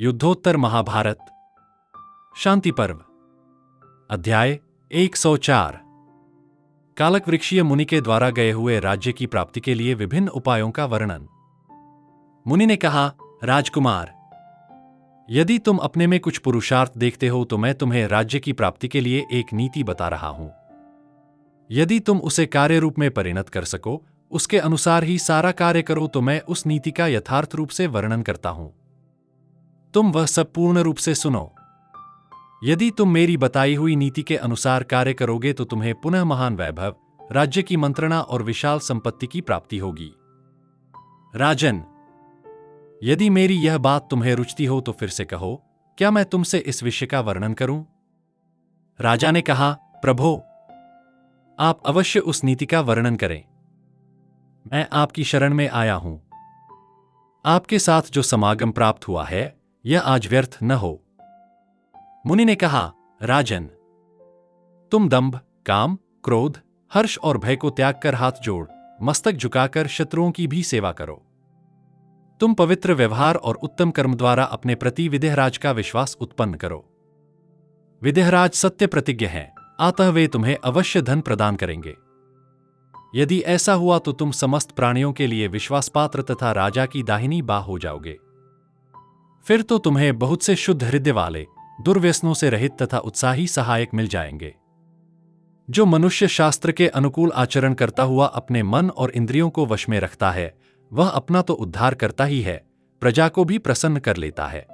युद्धोत्तर महाभारत शांति पर्व अध्याय 104 कालकवृक्षीय मुनि के द्वारा गए हुए राज्य की प्राप्ति के लिए विभिन्न उपायों का वर्णन। मुनि ने कहा, राजकुमार, यदि तुम अपने में कुछ पुरुषार्थ देखते हो तो मैं तुम्हें राज्य की प्राप्ति के लिए एक नीति बता रहा हूं। यदि तुम उसे कार्य रूप में परिणत कर सको, उसके अनुसार ही सारा कार्य करो तो मैं उस नीति का यथार्थ रूप से वर्णन करता हूं। तुम वह सब पूर्ण रूप से सुनो। यदि तुम मेरी बताई हुई नीति के अनुसार कार्य करोगे तो तुम्हें पुनः महान वैभव, राज्य की मंत्रणा और विशाल संपत्ति की प्राप्ति होगी। राजन, यदि मेरी यह बात तुम्हें रुचती हो तो फिर से कहो, क्या मैं तुमसे इस विषय का वर्णन करूं? राजा ने कहा, प्रभो, आप अवश्य उस नीति का वर्णन करें। मैं आपकी शरण में आया हूं। आपके साथ जो समागम प्राप्त हुआ है यह आज व्यर्थ न हो। मुनि ने कहा, राजन, तुम दंभ, काम, क्रोध, हर्ष और भय को त्याग कर हाथ जोड़, मस्तक झुकाकर शत्रुओं की भी सेवा करो। तुम पवित्र व्यवहार और उत्तम कर्म द्वारा अपने प्रति विदेहराज का विश्वास उत्पन्न करो। विदेहराज सत्य प्रतिज्ञ हैं, अतः वे तुम्हें अवश्य धन प्रदान करेंगे। यदि ऐसा हुआ तो तुम समस्त प्राणियों के लिए विश्वासपात्र तथा राजा की दाहिनी बाह हो जाओगे। फिर तो तुम्हें बहुत से शुद्ध हृदय वाले, दुर्व्यसनों से रहित तथा उत्साही सहायक मिल जाएंगे। जो मनुष्य शास्त्र के अनुकूल आचरण करता हुआ अपने मन और इंद्रियों को वश में रखता है, वह अपना तो उद्धार करता ही है, प्रजा को भी प्रसन्न कर लेता है।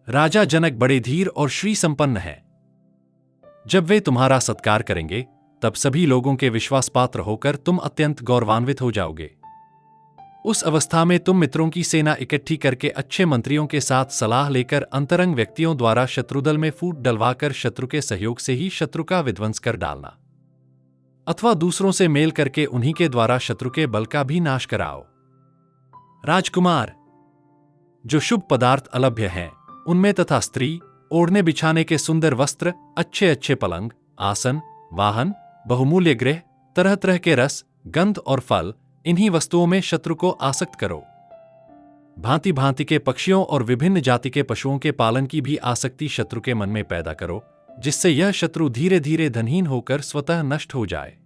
राजा जनक बड़े धीर और श्री संपन्न हैं। जब वे तुम्हारा सत्कार करेंगे, तब सभी लोगों के विश्वास पात्र होकर तुम अत्यंत गौरवान्वित हो जाओगे। उस अवस्था में तुम मित्रों की सेना इकट्ठी करके अच्छे मंत्रियों के साथ सलाह लेकर अंतरंग व्यक्तियों द्वारा शत्रुदल में फूट डलवाकर शत्रु के सहयोग से ही शत्रु का विध्वंस कर डालना, अथवा दूसरों से मेल करके उन्हीं के द्वारा शत्रु के बल का भी नाश कराओ। राजकुमार, जो शुभ पदार्थ अलभ्य हैं, उनमें तथा स्त्री, ओढ़ने बिछाने के सुंदर वस्त्र, अच्छे अच्छे पलंग, आसन, वाहन, बहुमूल्य गृह, तरह तरह के रस, गंध और फल, इन्हीं वस्तुओं में शत्रु को आसक्त करो। भांति भांति के पक्षियों और विभिन्न जाति के पशुओं के पालन की भी आसक्ति शत्रु के मन में पैदा करो, जिससे यह शत्रु धीरे धीरे धनहीन होकर स्वतः नष्ट हो जाए।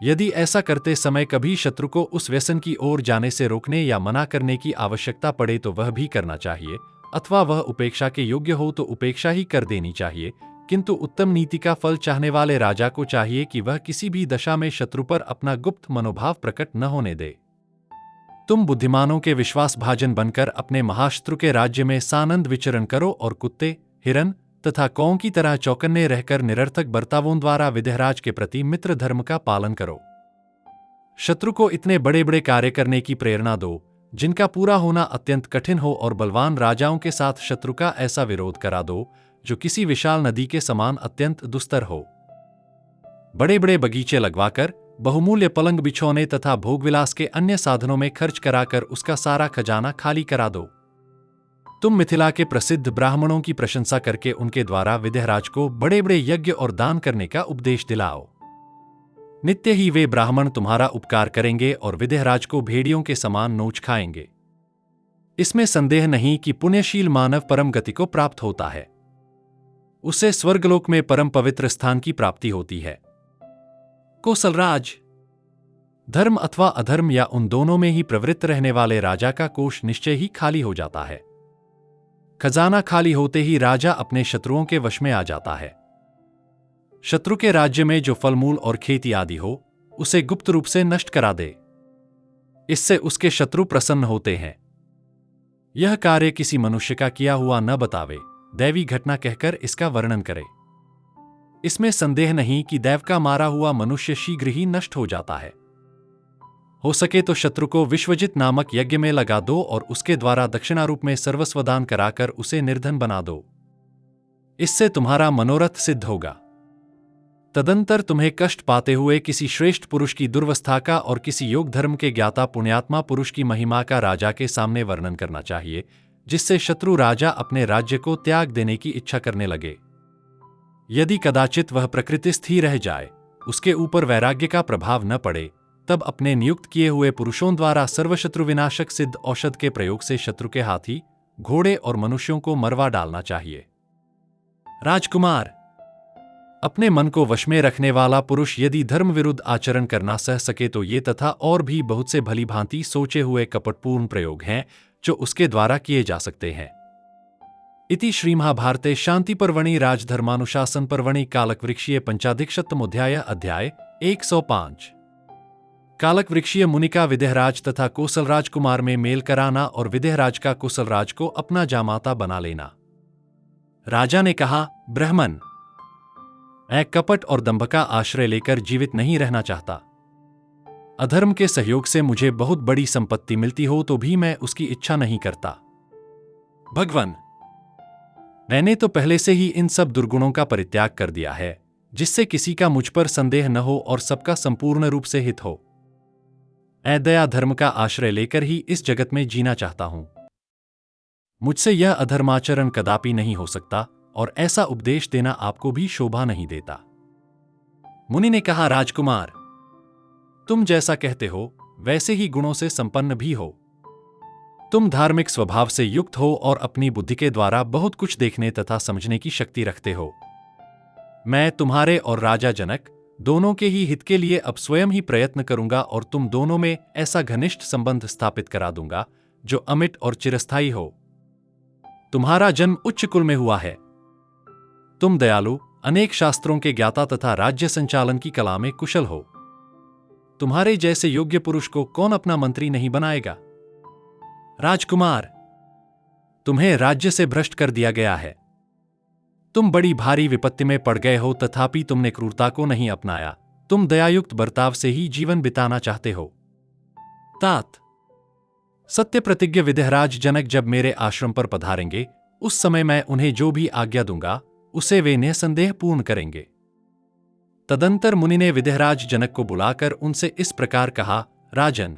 यदि ऐसा करते समय कभी शत्रु को उस व्यसन की ओर जाने से रोकने या मना करने की आवश्यकता पड़े तो वह भी करना चाहिए, अथवा वह उपेक्षा के योग्य हो तो उपेक्षा ही कर देनी चाहिए। किंतु उत्तम नीति का फल चाहने वाले राजा को चाहिए कि वह किसी भी दशा में शत्रु पर अपना गुप्त मनोभाव प्रकट न होने दे। तुम बुद्धिमानों के विश्वासभाजन बनकर अपने महाशत्रु के राज्य में सानंद विचरण करो और कुत्ते, हिरन तथा कौओं की तरह चौकन्ने रहकर निरर्थक बर्तावों द्वारा विदेहराज के प्रति मित्र धर्म का पालन करो। शत्रु को इतने बड़े बड़े कार्य करने की प्रेरणा दो जिनका पूरा होना अत्यंत कठिन हो, और बलवान राजाओं के साथ शत्रु का ऐसा विरोध करा दो जो किसी विशाल नदी के समान अत्यंत दुस्तर हो। बड़े बड़े बगीचे लगवाकर, बहुमूल्य पलंग बिछौने तथा भोगविलास के अन्य साधनों में खर्च कराकर उसका सारा खजाना खाली करा दो। तुम मिथिला के प्रसिद्ध ब्राह्मणों की प्रशंसा करके उनके द्वारा विदेहराज को बड़े बड़े यज्ञ और दान करने का उपदेश दिलाओ। नित्य ही वे ब्राह्मण तुम्हारा उपकार करेंगे और विदेहराज को भेड़ियों के समान नोच खाएंगे। इसमें संदेह नहीं कि पुण्यशील मानव परम गति को प्राप्त होता है। उसे स्वर्गलोक में परम पवित्र स्थान की प्राप्ति होती है। कोसलराज, धर्म अथवा अधर्म या उन दोनों में ही प्रवृत्त रहने वाले राजा का कोष निश्चय ही खाली हो जाता है। खजाना खाली होते ही राजा अपने शत्रुओं के वश में आ जाता है। शत्रु के राज्य में जो फलमूल और खेती आदि हो, उसे गुप्त रूप से नष्ट करा दे। इससे उसके शत्रु प्रसन्न होते हैं। यह कार्य किसी मनुष्य का किया हुआ न बतावे, दैवी घटना कहकर इसका वर्णन करे। इसमें संदेह नहीं कि दैव का मारा हुआ मनुष्य शीघ्र ही नष्ट हो जाता है। हो सके तो शत्रु को विश्वजित नामक यज्ञ में लगा दो और उसके द्वारा दक्षिणा रूप में सर्वस्व दान कराकर उसे निर्धन बना दो। इससे तुम्हारा मनोरथ सिद्ध होगा। तदंतर तुम्हें कष्ट पाते हुए किसी श्रेष्ठ पुरुष की दुर्वस्था का और किसी योग धर्म के ज्ञाता पुण्यात्मा पुरुष की महिमा का राजा के सामने वर्णन करना चाहिए, जिससे शत्रु राजा अपने राज्य को त्याग देने की इच्छा करने लगे। यदि कदाचित वह प्रकृतिस्थ ही रह जाए, उसके ऊपर वैराग्य का प्रभाव न पड़े, तब अपने नियुक्त किए हुए पुरुषों द्वारा सर्वशत्रु विनाशक सिद्ध औषध के प्रयोग से शत्रु के हाथी घोड़े और मनुष्यों को मरवा डालना चाहिए। राजकुमार, अपने मन को वश में रखने वाला पुरुष यदि धर्म विरुद्ध आचरण करना सह सके तो ये तथा और भी बहुत से भली भांति सोचे हुए कपटपूर्ण प्रयोग हैं जो उसके द्वारा किए जा सकते हैं। इति श्रीमहाभारते शांतिपर्वणि राजधर्मानुशासन पर्वणि कालकवृक्षीय पंचाधिकशतमोध्याय अध्याय 105। कालकवृक्षीय मुनि का विदेहराज तथा कोसलराज कुमार में मेल कराना और विदेहराज का कोसलराज को अपना जामाता बना लेना। राजा ने कहा, ब्राह्मण, मैं कपट और दंभ का आश्रय लेकर जीवित नहीं रहना चाहता। अधर्म के सहयोग से मुझे बहुत बड़ी संपत्ति मिलती हो तो भी मैं उसकी इच्छा नहीं करता। भगवान, मैंने तो पहले से ही इन सब दुर्गुणों का परित्याग कर दिया है, जिससे किसी का मुझ पर संदेह न हो और सबका संपूर्ण रूप से हित हो। मैं दया धर्म का आश्रय लेकर ही इस जगत में जीना चाहता हूं। मुझसे यह अधर्माचरण कदापि नहीं हो सकता और ऐसा उपदेश देना आपको भी शोभा नहीं देता। मुनि ने कहा, राजकुमार, तुम जैसा कहते हो वैसे ही गुणों से संपन्न भी हो। तुम धार्मिक स्वभाव से युक्त हो और अपनी बुद्धि के द्वारा बहुत कुछ देखने तथा समझने की शक्ति रखते हो। मैं तुम्हारे और राजा जनक दोनों के ही हित के लिए अब स्वयं ही प्रयत्न करूंगा और तुम दोनों में ऐसा घनिष्ठ संबंध स्थापित करा दूंगा जो अमिट और चिरस्थायी हो। तुम्हारा जन्म उच्च कुल में हुआ है। तुम दयालु, अनेक शास्त्रों के ज्ञाता तथा राज्य संचालन की कला में कुशल हो। तुम्हारे जैसे योग्य पुरुष को कौन अपना मंत्री नहीं बनाएगा। राजकुमार, तुम्हें राज्य से भ्रष्ट कर दिया गया है। तुम बड़ी भारी विपत्ति में पड़ गए हो, तथापि तुमने क्रूरता को नहीं अपनाया। तुम दयायुक्त बर्ताव से ही जीवन बिताना चाहते हो। तात, सत्य प्रतिज्ञ विदेहराज जनक जब मेरे आश्रम पर पधारेंगे, उस समय मैं उन्हें जो भी आज्ञा दूंगा उसे वे निसंदेह पूर्ण करेंगे। तदंतर मुनि ने विदेहराज जनक को बुलाकर उनसे इस प्रकार कहा, राजन,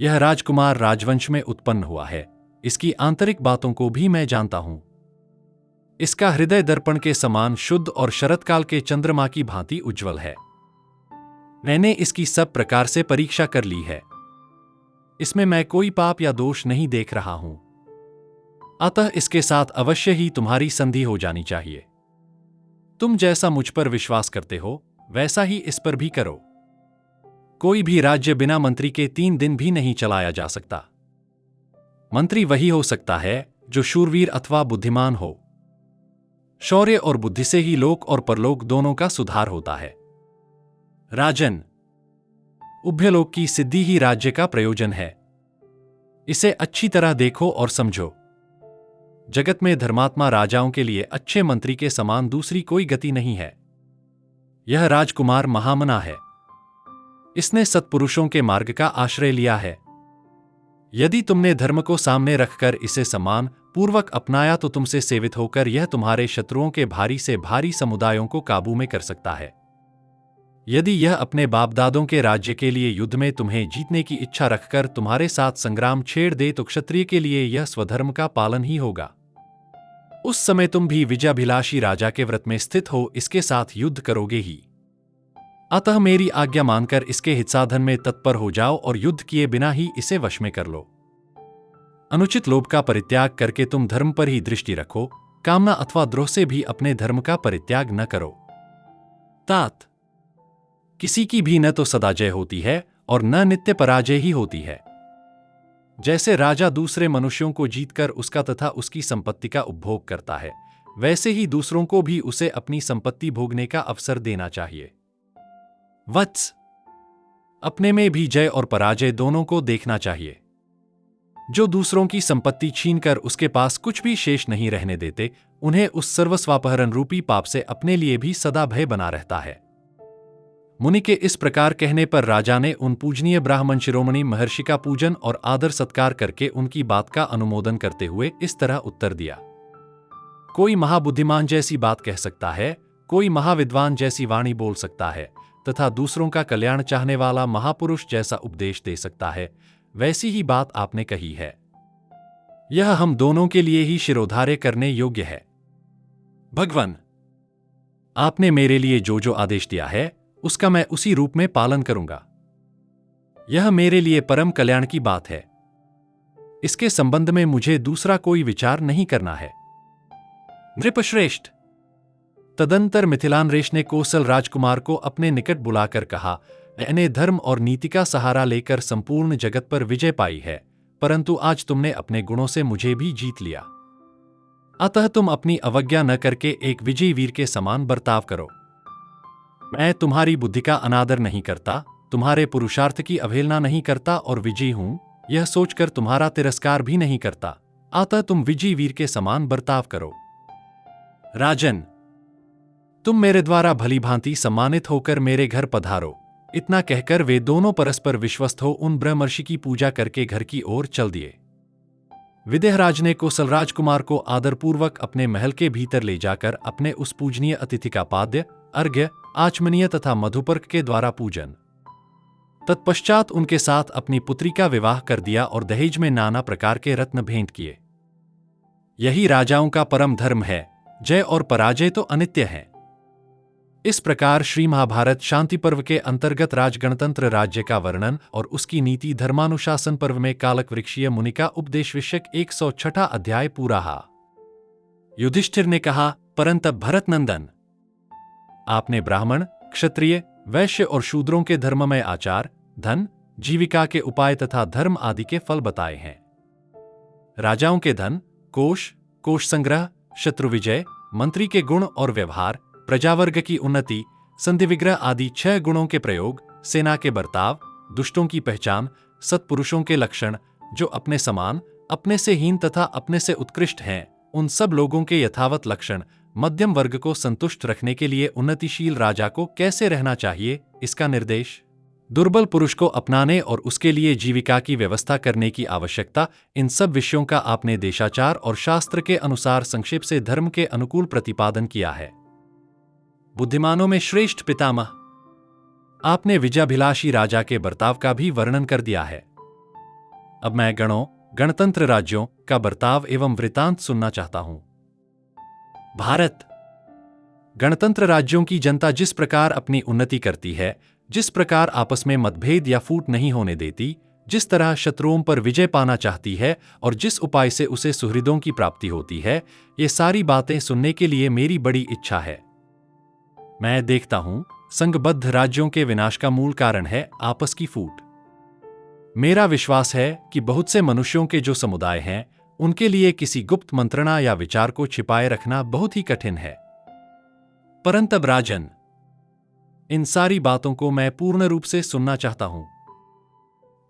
यह राजकुमार राजवंश में उत्पन्न हुआ है। इसकी आंतरिक बातों को भी मैं जानता हूं। इसका हृदय दर्पण के समान शुद्ध और शरतकाल के चंद्रमा की भांति उज्ज्वल है। मैंने इसकी सब प्रकार से परीक्षा कर ली है। इसमें मैं कोई पाप या दोष नहीं देख रहा हूं। अतः इसके साथ अवश्य ही तुम्हारी संधि हो जानी चाहिए। तुम जैसा मुझ पर विश्वास करते हो वैसा ही इस पर भी करो। कोई भी राज्य बिना मंत्री के 3 दिन भी नहीं चलाया जा सकता। मंत्री वही हो सकता है जो शूरवीर अथवा बुद्धिमान हो। शौर्य और बुद्धि से ही लोक और परलोक दोनों का सुधार होता है। राजन, उभयलोक की सिद्धि ही राज्य का प्रयोजन है। इसे अच्छी तरह देखो और समझो। जगत में धर्मात्मा राजाओं के लिए अच्छे मंत्री के समान दूसरी कोई गति नहीं है। यह राजकुमार महामना है। इसने सत्पुरुषों के मार्ग का आश्रय लिया है। यदि तुमने धर्म को सामने रखकर इसे सम्मान पूर्वक अपनाया तो तुमसे सेवित होकर यह तुम्हारे शत्रुओं के भारी से भारी समुदायों को काबू में कर सकता है। यदि यह अपने बाप दादों के राज्य के लिए युद्ध में तुम्हें जीतने की इच्छा रखकर तुम्हारे साथ संग्राम छेड़ दे तो क्षत्रिय के लिए यह स्वधर्म का पालन ही होगा। उस समय तुम भी विजयाभिलाषी राजा के व्रत में स्थित हो इसके साथ युद्ध करोगे ही। अतः मेरी आज्ञा मानकर इसके हितसाधन में तत्पर हो जाओ और युद्ध किए बिना ही इसे वश में कर लो। अनुचित लोभ का परित्याग करके तुम धर्म पर ही दृष्टि रखो। कामना अथवा द्रोह से भी अपने धर्म का परित्याग न करो। तात, किसी की भी न तो सदा जय होती है और न नित्य पराजय ही होती है। जैसे राजा दूसरे मनुष्यों को जीतकर उसका तथा उसकी संपत्ति का उपभोग करता है, वैसे ही दूसरों को भी उसे अपनी संपत्ति भोगने का अवसर देना चाहिए। वत्स, अपने में भी जय और पराजय दोनों को देखना चाहिए। जो दूसरों की संपत्ति छीनकर उसके पास कुछ भी शेष नहीं रहने देते, उन्हें उस सर्वस्वापहरण रूपी पाप से अपने लिए भी सदा भय बना रहता है। मुनि के इस प्रकार कहने पर राजा ने उन पूजनीय ब्राह्मण शिरोमणि महर्षि का पूजन और आदर सत्कार करके उनकी बात का अनुमोदन करते हुए इस तरह उत्तर दिया। कोई महाबुद्धिमान जैसी बात कह सकता है, कोई महाविद्वान जैसी वाणी बोल सकता है तथा दूसरों का कल्याण चाहने वाला महापुरुष जैसा उपदेश दे सकता है, वैसी ही बात आपने कही है। यह हम दोनों के लिए ही शिरोधार्य करने योग्य है। भगवान, आपने मेरे लिए जो जो आदेश दिया है उसका मैं उसी रूप में पालन करूंगा। यह मेरे लिए परम कल्याण की बात है। इसके संबंध में मुझे दूसरा कोई विचार नहीं करना है। नृपश्रेष्ठ। तदंतर मिथिलानरेश ने कोसल राजकुमार को अपने निकट बुलाकर कहा, मैंने धर्म और नीति का सहारा लेकर संपूर्ण जगत पर विजय पाई है, परंतु आज तुमने अपने गुणों से मुझे भी जीत लिया। अतः तुम अपनी अवज्ञा न करके एक विजयी वीर के समान बर्ताव करो। मैं तुम्हारी बुद्धि का अनादर नहीं करता, तुम्हारे पुरुषार्थ की अवहेलना नहीं करता और विजयी हूं यह सोचकर तुम्हारा तिरस्कार भी नहीं करता। अतः तुम विजयी वीर के समान बर्ताव करो। राजन, तुम मेरे द्वारा भली भांति सम्मानित होकर मेरे घर पधारो। इतना कहकर वे दोनों परस्पर विश्वस्त हो उन ब्रह्मर्षि की पूजा करके घर की ओर चल दिए। विदेहराज ने कौशल राजकुमार को आदरपूर्वक अपने महल के भीतर ले जाकर अपने उस पूजनीय अतिथि का पाद्य, अर्घ्य, आचमनीय तथा मधुपर्क के द्वारा पूजन, तत्पश्चात उनके साथ अपनी पुत्री का विवाह कर दिया और दहेज में नाना प्रकार के रत्न भेंट किए। यही राजाओं का परम धर्म है। जय और पराजय तो अनित्य है। इस प्रकार श्री महाभारत शांति पर्व के अंतर्गत राजगणतंत्र राज्य का वर्णन और उसकी नीति धर्मानुशासन पर्व में कालक वृक्षीय मुनि का उपदेश विषयक 106 अध्याय पूरा हा। युधिष्ठिर ने कहा, परंतप भरत नंदन, आपने ब्राह्मण, क्षत्रिय, वैश्य और शूद्रों के धर्ममय आचार, धन, जीविका के उपाय तथा धर्म आदि के फल बताए हैं। राजाओं के धन, कोष, कोष संग्रह, शत्रु विजय, मंत्री के गुण और व्यवहार, प्रजावर्ग की उन्नति, संधि विग्रह आदि 6 गुणों के प्रयोग, सेना के बर्ताव, दुष्टों की पहचान, सत्पुरुषों के लक्षण, जो अपने समान, अपने से हीन तथा अपने से उत्कृष्ट हैं, उन सब लोगों के यथावत लक्षण, मध्यम वर्ग को संतुष्ट रखने के लिए उन्नतिशील राजा को कैसे रहना चाहिए, इसका निर्देश, दुर्बल पुरुष को अपनाने और उसके लिए जीविका की व्यवस्था करने की आवश्यकता, इन सब विषयों का आपने देशाचार और शास्त्र के अनुसार संक्षेप से धर्म के अनुकूल प्रतिपादन किया है। बुद्धिमानों में श्रेष्ठ पितामह, आपने विजयाभिलाषी राजा के बर्ताव का भी वर्णन कर दिया है। अब मैं गणतंत्र राज्यों का बर्ताव एवं वृतांत सुनना चाहता हूं। भारत। गणतंत्र राज्यों की जनता जिस प्रकार अपनी उन्नति करती है, जिस प्रकार आपस में मतभेद या फूट नहीं होने देती, जिस तरह शत्रुओं पर विजय पाना चाहती है और जिस उपाय से उसे सुहृदों की प्राप्ति होती है, ये सारी बातें सुनने के लिए मेरी बड़ी इच्छा है। मैं देखता हूं, संघबद्ध राज्यों के विनाश का मूल कारण है आपस की फूट। मेरा विश्वास है कि बहुत से मनुष्यों के जो समुदाय हैं, उनके लिए किसी गुप्त मंत्रणा या विचार को छिपाए रखना बहुत ही कठिन है। परंतु राजन, इन सारी बातों को मैं पूर्ण रूप से सुनना चाहता हूं।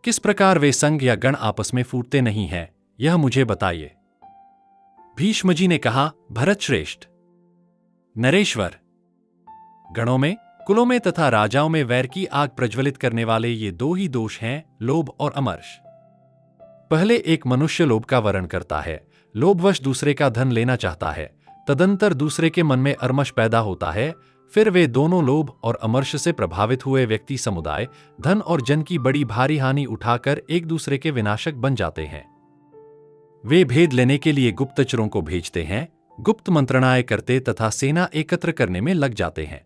किस प्रकार वे संघ या गण आपस में फूटते नहीं हैं, यह मुझे बताइए। भीष्म जी ने कहा, भरत श्रेष्ठ, नरेश्वर, गणों में, कुलों में तथा राजाओं में वैर की आग प्रज्वलित करने वाले ये 2 ही दोष हैं, लोभ और अमर्ष। पहले एक मनुष्य लोभ का वर्ण करता है, लोभवश दूसरे का धन लेना चाहता है, तदंतर दूसरे के मन में अमर्ष पैदा होता है, फिर वे दोनों लोभ और अमर्ष से प्रभावित हुए व्यक्ति समुदाय, धन और जन की बड़ी भारी हानि उठाकर एक दूसरे के विनाशक बन जाते हैं। वे भेद लेने के लिए गुप्तचरों को भेजते हैं, गुप्त मंत्रणाएं करते तथा सेना एकत्र करने में लग जाते हैं,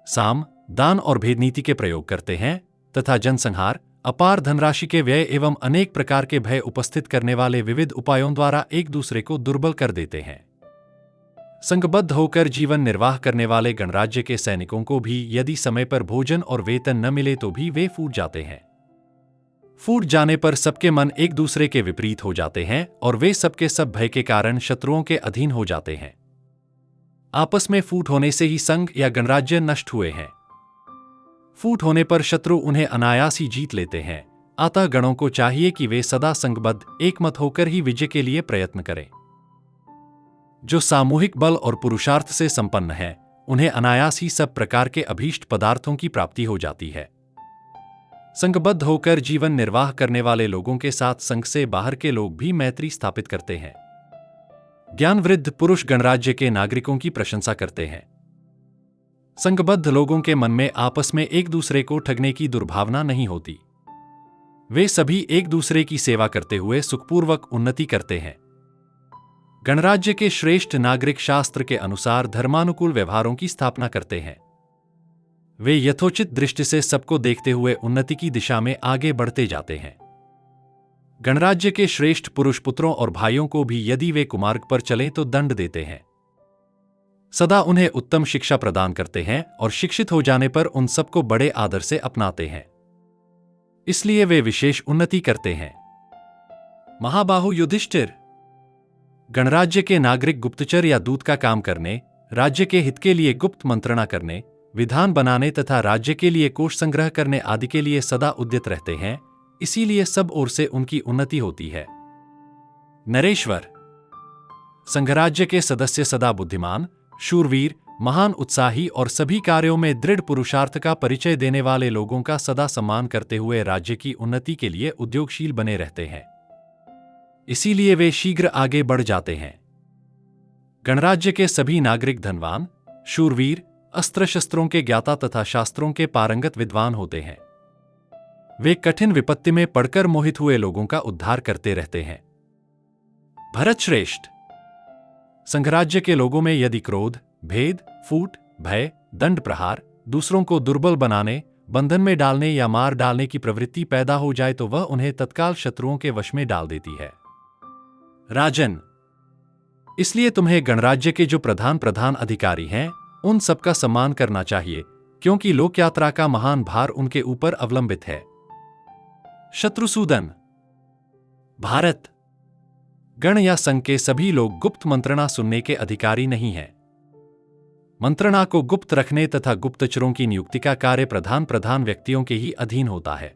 साम, दान और भेद नीति के प्रयोग करते हैं तथा जनसंहार, अपार धनराशि के व्यय एवं अनेक प्रकार के भय उपस्थित करने वाले विविध उपायों द्वारा एक दूसरे को दुर्बल कर देते हैं। संघबद्ध होकर जीवन निर्वाह करने वाले गणराज्य के सैनिकों को भी यदि समय पर भोजन और वेतन न मिले तो भी वे फूट जाते हैं। फूट जाने पर सबके मन एक दूसरे के विपरीत हो जाते हैं और वे सबके सब भय के कारण शत्रुओं के अधीन हो जाते हैं। आपस में फूट होने से ही संघ या गणराज्य नष्ट हुए हैं। फूट होने पर शत्रु उन्हें अनायास ही जीत लेते हैं। अतः गणों को चाहिए कि वे सदा संघबद्ध एकमत होकर ही विजय के लिए प्रयत्न करें। जो सामूहिक बल और पुरुषार्थ से संपन्न है, उन्हें अनायास ही सब प्रकार के अभीष्ट पदार्थों की प्राप्ति हो जाती है। संघबद्ध होकर जीवन निर्वाह करने वाले लोगों के साथ संघ से बाहर के लोग भी मैत्री स्थापित करते हैं। ज्ञानवृद्ध पुरुष गणराज्य के नागरिकों की प्रशंसा करते हैं। संघबद्ध लोगों के मन में आपस में एक दूसरे को ठगने की दुर्भावना नहीं होती। वे सभी एक दूसरे की सेवा करते हुए सुखपूर्वक उन्नति करते हैं। गणराज्य के श्रेष्ठ नागरिक शास्त्र के अनुसार धर्मानुकूल व्यवहारों की स्थापना करते हैं। वे यथोचित दृष्टि से सबको देखते हुए उन्नति की दिशा में आगे बढ़ते जाते हैं। गणराज्य के श्रेष्ठ पुरुष पुत्रों और भाइयों को भी यदि वे कुमार्ग पर चलें तो दंड देते हैं। सदा उन्हें उत्तम शिक्षा प्रदान करते हैं और शिक्षित हो जाने पर उन सबको बड़े आदर से अपनाते हैं। इसलिए वे विशेष उन्नति करते हैं। महाबाहु युधिष्ठिर, गणराज्य के नागरिक गुप्तचर या दूत का काम करने, राज्य के हित के लिए गुप्त मंत्रणा करने, विधान बनाने तथा राज्य के लिए कोष संग्रह करने आदि के लिए सदा उद्यत रहते हैं, इसीलिए सब ओर से उनकी उन्नति होती है। नरेश्वर, संघराज्य के सदस्य सदा बुद्धिमान, शूरवीर, महान उत्साही और सभी कार्यों में दृढ़ पुरुषार्थ का परिचय देने वाले लोगों का सदा सम्मान करते हुए राज्य की उन्नति के लिए उद्योगशील बने रहते हैं। इसीलिए वे शीघ्र आगे बढ़ जाते हैं। गणराज्य के सभी नागरिक धनवान, शूरवीर, अस्त्र शस्त्रों के ज्ञाता तथा शास्त्रों के पारंगत विद्वान होते हैं। वे कठिन विपत्ति में पड़कर मोहित हुए लोगों का उद्धार करते रहते हैं। भरत श्रेष्ठ, संघराज्य के लोगों में यदि क्रोध, भेद, फूट, भय, दंड प्रहार, दूसरों को दुर्बल बनाने, बंधन में डालने या मार डालने की प्रवृत्ति पैदा हो जाए तो वह उन्हें तत्काल शत्रुओं के वश में डाल देती है। राजन, इसलिए तुम्हें गणराज्य के जो प्रधान अधिकारी हैं, उन सबका सम्मान करना चाहिए, क्योंकि लोकयात्रा का महान भार उनके ऊपर अवलंबित है। शत्रुसूदन, भारत, गण या संघ के सभी लोग गुप्त मंत्रणा सुनने के अधिकारी नहीं हैं। मंत्रणा को गुप्त रखने तथा गुप्तचरों की नियुक्ति का कार्य प्रधान व्यक्तियों के ही अधीन होता है।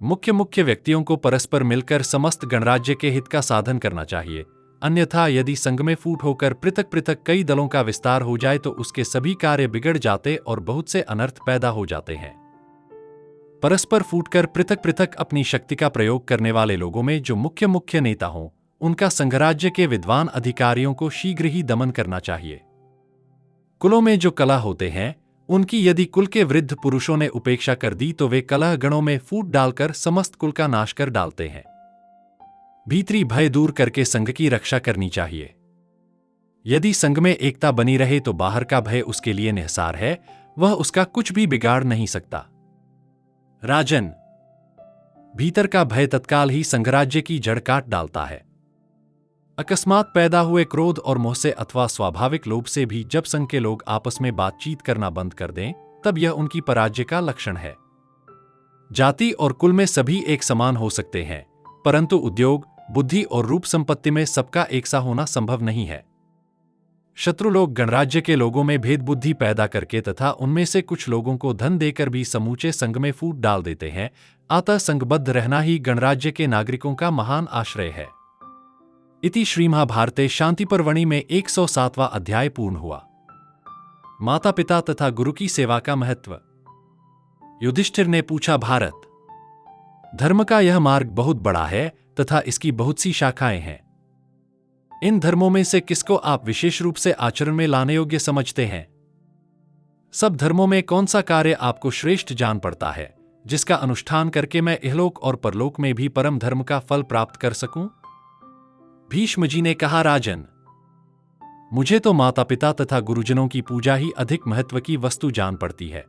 मुख्य व्यक्तियों को परस्पर मिलकर समस्त गणराज्य के हित का साधन करना चाहिए, अन्यथा यदि संघ में फूट होकर पृथक कई दलों का विस्तार हो जाए तो उसके सभी कार्य बिगड़ जाते और बहुत से अनर्थ पैदा हो जाते हैं। परस्पर फूटकर पृथक अपनी शक्ति का प्रयोग करने वाले लोगों में जो मुख्य नेता हों, उनका संघराज्य के विद्वान अधिकारियों को शीघ्र ही दमन करना चाहिए। कुलों में जो कलह होते हैं, उनकी यदि कुल के वृद्ध पुरुषों ने उपेक्षा कर दी तो वे कलह गणों में फूट डालकर समस्त कुल का नाश कर डालते हैं। भीतरी भय दूर करके संघ की रक्षा करनी चाहिए। यदि संघ में एकता बनी रहे तो बाहर का भय उसके लिए निहसार है, वह उसका कुछ भी बिगाड़ नहीं सकता। राजन, भीतर का भय तत्काल ही संघराज्य की जड़ काट डालता है। अकस्मात पैदा हुए क्रोध और मोह से अथवा स्वाभाविक लोभ से भी जब संघ के लोग आपस में बातचीत करना बंद कर दें, तब यह उनकी पराजय का लक्षण है। जाति और कुल में सभी एक समान हो सकते हैं, परंतु उद्योग, बुद्धि और रूप संपत्ति में सबका एक सा होना संभव नहीं है। शत्रु लोग गणराज्य के लोगों में भेद बुद्धि पैदा करके तथा उनमें से कुछ लोगों को धन देकर भी समूचे संघ में फूट डाल देते हैं। अतः संघबद्ध रहना ही गणराज्य के नागरिकों का महान आश्रय है। इति श्रीमहाभारते शांतिपर्वणि में 107वां अध्याय पूर्ण हुआ। माता पिता तथा गुरु की सेवा का महत्व। युधिष्ठिर ने पूछा, भारत, धर्म का यह मार्ग बहुत बड़ा है तथा इसकी बहुत सी शाखाएं हैं। इन धर्मों में से किसको आप विशेष रूप से आचरण में लाने योग्य समझते हैं? सब धर्मों में कौन सा कार्य आपको श्रेष्ठ जान पड़ता है, जिसका अनुष्ठान करके मैं इहलोक और परलोक में भी परम धर्म का फल प्राप्त कर सकूं? भीष्म जी ने कहा, राजन, मुझे तो माता पिता तथा गुरुजनों की पूजा ही अधिक महत्व की वस्तु जान पड़ती है।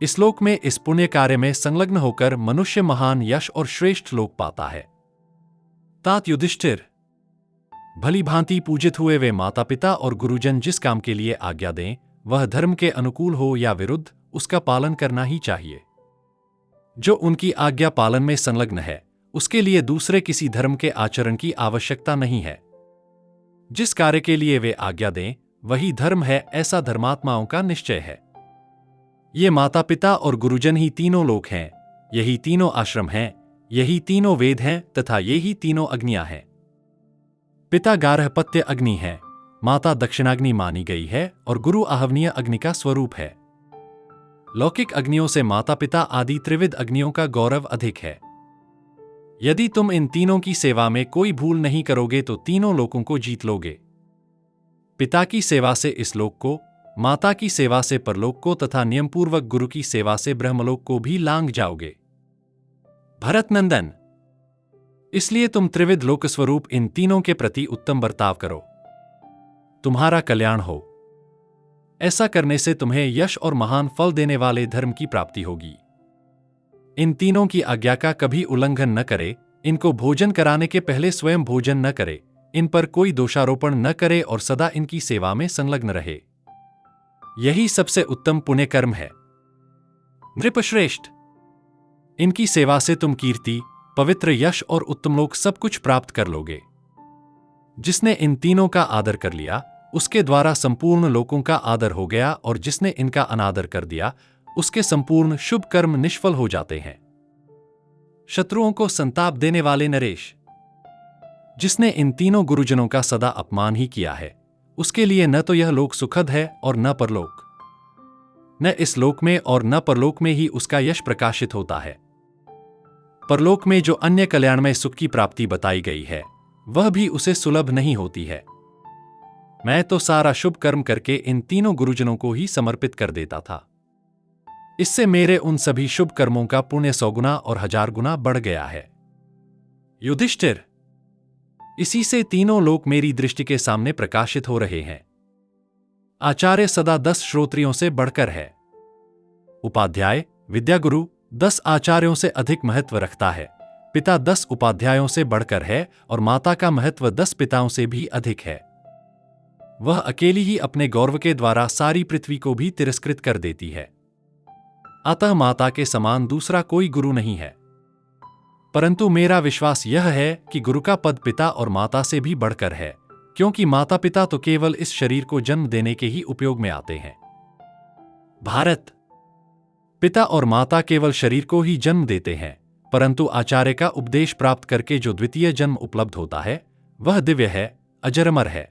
इस लोक में इस पुण्य कार्य में संलग्न होकर मनुष्य महान यश और श्रेष्ठ लोक पाता है। तात युधिष्ठिर, भली भांति पूजित हुए वे माता पिता और गुरुजन जिस काम के लिए आज्ञा दें, वह धर्म के अनुकूल हो या विरुद्ध, उसका पालन करना ही चाहिए। जो उनकी आज्ञा पालन में संलग्न है, उसके लिए दूसरे किसी धर्म के आचरण की आवश्यकता नहीं है। जिस कार्य के लिए वे आज्ञा दें, वही धर्म है, ऐसा धर्मात्माओं का निश्चय है। ये माता पिता और गुरुजन ही तीनों लोक हैं, यही तीनों आश्रम हैं, यही तीनों वेद हैं तथा यही तीनों अग्नियां हैं। पिता गार्हपत्य अग्नि है, माता दक्षिणाग्नि मानी गई है और गुरु आहवनीय अग्नि का स्वरूप है। लौकिक अग्नियों से माता पिता आदि त्रिविध अग्नियों का गौरव अधिक है। यदि तुम इन तीनों की सेवा में कोई भूल नहीं करोगे तो तीनों लोकों को जीत लोगे। पिता की सेवा से इस लोक को, माता की सेवा से परलोक को तथा नियमपूर्वक गुरु की सेवा से ब्रह्मलोक को भी लांघ जाओगे। भरत नंदन, इसलिए तुम त्रिविध लोक स्वरूप इन तीनों के प्रति उत्तम बर्ताव करो, तुम्हारा कल्याण हो। ऐसा करने से तुम्हें यश और महान फल देने वाले धर्म की प्राप्ति होगी। इन तीनों की आज्ञा का कभी उल्लंघन न करे, इनको भोजन कराने के पहले स्वयं भोजन न करे, इन पर कोई दोषारोपण न करे और सदा इनकी सेवा में संलग्न रहे। यही सबसे उत्तम पुण्य कर्म है। नृपश्रेष्ठ, इनकी सेवा से तुम कीर्ति, पवित्र यश और उत्तमलोक सब कुछ प्राप्त कर लोगे। जिसने इन तीनों का आदर कर लिया, उसके द्वारा संपूर्ण लोकों का आदर हो गया, और जिसने इनका अनादर कर दिया, उसके संपूर्ण शुभ कर्म निष्फल हो जाते हैं। शत्रुओं को संताप देने वाले नरेश, जिसने इन तीनों गुरुजनों का सदा अपमान ही किया है, उसके लिए न तो यह लोक सुखद है और न परलोक। न इस लोक में और न परलोक में ही उसका यश प्रकाशित होता है। परलोक में जो अन्य कल्याणमय सुख की प्राप्ति बताई गई है, वह भी उसे सुलभ नहीं होती है। मैं तो सारा शुभ कर्म करके इन तीनों गुरुजनों को ही समर्पित कर देता था। इससे मेरे उन सभी शुभ कर्मों का पुण्य 100 गुना और 1000 गुना बढ़ गया है। युधिष्ठिर, इसी से तीनों लोक मेरी दृष्टि के सामने प्रकाशित हो रहे हैं। आचार्य सदा 10 श्रोत्रियों से बढ़कर है। उपाध्याय, विद्यागुरु 10 आचार्यों से अधिक महत्व रखता है। पिता 10 उपाध्यायों से बढ़कर है और माता का महत्व 10 पिताओं से भी अधिक है। वह अकेली ही अपने गौरव के द्वारा सारी पृथ्वी को भी तिरस्कृत कर देती है। अतः माता के समान दूसरा कोई गुरु नहीं है। परंतु मेरा विश्वास यह है कि गुरु का पद पिता और माता से भी बढ़कर है, क्योंकि माता पिता तो केवल इस शरीर को जन्म देने के ही उपयोग में आते हैं। भारत, पिता और माता केवल शरीर को ही जन्म देते हैं, परंतु आचार्य का उपदेश प्राप्त करके जो द्वितीय जन्म उपलब्ध होता है, वह दिव्य है, अजरमर है।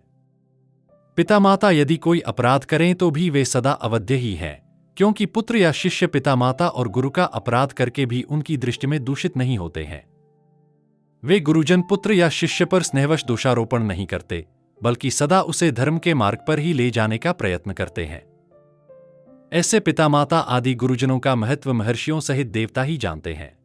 पिता माता यदि कोई अपराध करें तो भी वे सदा अवध्य ही हैं, क्योंकि पुत्र या शिष्य पिता माता और गुरु का अपराध करके भी उनकी दृष्टि में दूषित नहीं होते हैं। वे गुरुजन पुत्र या शिष्य पर स्नेहवश दोषारोपण नहीं करते, बल्कि सदा उसे धर्म के मार्ग पर ही ले जाने का प्रयत्न करते हैं। ऐसे पिता माता आदि गुरुजनों का महत्व महर्षियों सहित देवता ही जानते हैं।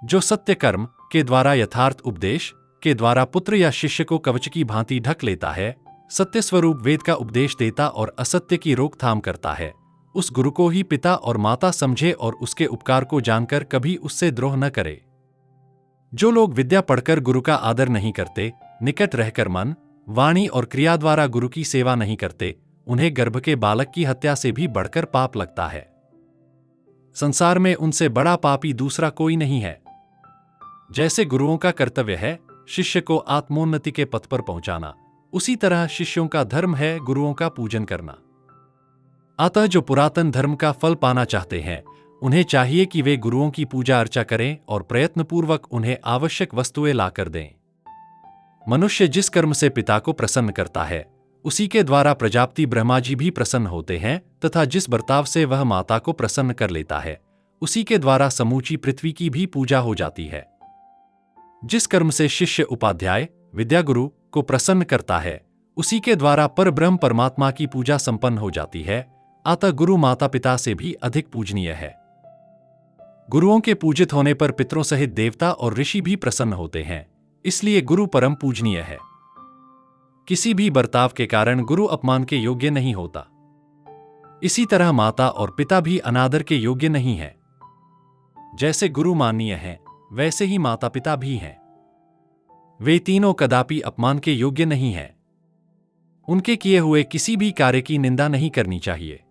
जो सत्य कर्म के द्वारा यथार्थ उपदेश के द्वारा पुत्र या शिष्य को कवच की भांति ढक लेता है, सत्य स्वरूप वेद का उपदेश देता और असत्य की रोकथाम करता है, उस गुरु को ही पिता और माता समझे और उसके उपकार को जानकर कभी उससे द्रोह न करे। जो लोग विद्या पढ़कर गुरु का आदर नहीं करते, निकट रहकर मन, वाणी और क्रिया द्वारा गुरु की सेवा नहीं करते, उन्हें गर्भ के बालक की हत्या से भी बढ़कर पाप लगता है। संसार में उनसे बड़ा पापी दूसरा कोई नहीं है। जैसे गुरुओं का कर्तव्य है शिष्य को आत्मोन्नति के पथ पर पहुंचाना, उसी तरह शिष्यों का धर्म है गुरुओं का पूजन करना। अतः जो पुरातन धर्म का फल पाना चाहते हैं, उन्हें चाहिए कि वे गुरुओं की पूजा अर्चा करें और प्रयत्नपूर्वक उन्हें आवश्यक वस्तुएं लाकर दें। मनुष्य जिस कर्म से पिता को प्रसन्न करता है, उसी के द्वारा प्रजापति ब्रह्मा जी भी प्रसन्न होते हैं, तथा जिस बर्ताव से वह माता को प्रसन्न कर लेता है, उसी के द्वारा समूची पृथ्वी की भी पूजा हो जाती है। जिस कर्म से शिष्य उपाध्याय विद्यागुरु को प्रसन्न करता है, उसी के द्वारा परब्रह्म परमात्मा की पूजा संपन्न हो जाती है। अतः गुरु माता पिता से भी अधिक पूजनीय है। गुरुओं के पूजित होने पर पितरों सहित देवता और ऋषि भी प्रसन्न होते हैं, इसलिए गुरु परम पूजनीय है। किसी भी बर्ताव के कारण गुरु अपमान के योग्य नहीं होता। इसी तरह माता और पिता भी अनादर के योग्य नहीं है। जैसे गुरु माननीय हैं, वैसे ही माता पिता भी हैं। वे तीनों कदापि अपमान के योग्य नहीं हैं। उनके किए हुए किसी भी कार्य की निंदा नहीं करनी चाहिए।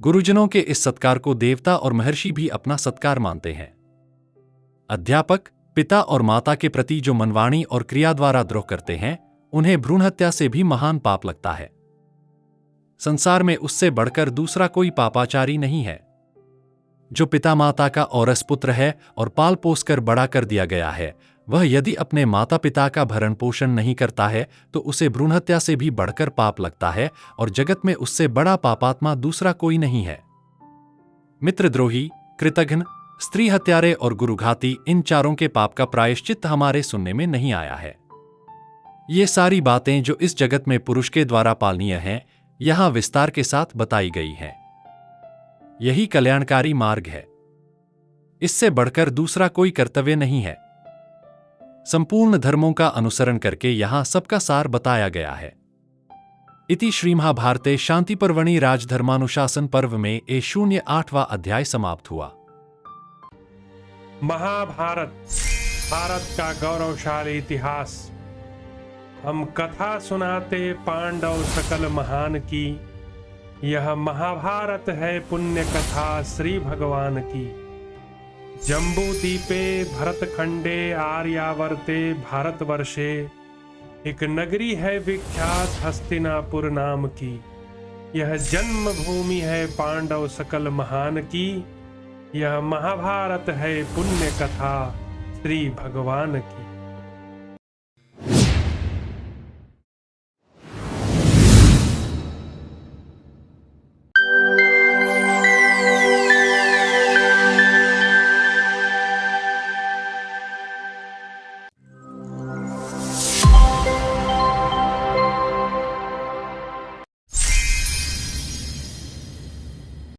गुरुजनों के इस सत्कार को देवता और महर्षि भी अपना सत्कार मानते हैं। अध्यापक पिता और माता के प्रति जो मनवाणी और क्रिया द्वारा द्रोह करते हैं, उन्हें भ्रूण हत्या से भी महान पाप लगता है। संसार में उससे बढ़कर दूसरा कोई पापाचारी नहीं है। जो पिता माता का औरस पुत्र है और पाल पोस कर बड़ा कर दिया गया है, वह यदि अपने माता पिता का भरण पोषण नहीं करता है तो उसे भ्रूण हत्या से भी बढ़कर पाप लगता है, और जगत में उससे बड़ा पापात्मा दूसरा कोई नहीं है। मित्रद्रोही, कृतघ्न, स्त्री हत्यारे और गुरुघाती, इन चारों के पाप का प्रायश्चित हमारे सुनने में नहीं आया है। ये सारी बातें जो इस जगत में पुरुष के द्वारा पालनीय हैं, यहां विस्तार के साथ बताई गई हैं। यही कल्याणकारी मार्ग है। इससे बढ़कर दूसरा कोई कर्तव्य नहीं है। संपूर्ण धर्मों का अनुसरण करके यहां सबका सार बताया गया है। इति श्रीमहाभारते शांतिपर्वणि राजधर्मानुशासन पर्व में 08वां अध्याय समाप्त हुआ। महाभारत भारत का गौरवशाली इतिहास। हम कथा सुनाते पांडव सकल महान की। यह महाभारत है पुण्य कथा श्री भगवान की। जम्बू दीपे भरतखंडे आर्यावर्ते भारतवर्षे, एक नगरी है विख्यात हस्तिनापुर नाम की। यह जन्मभूमि है पांडव सकल महान की। यह महाभारत है पुण्य कथा श्री भगवान की।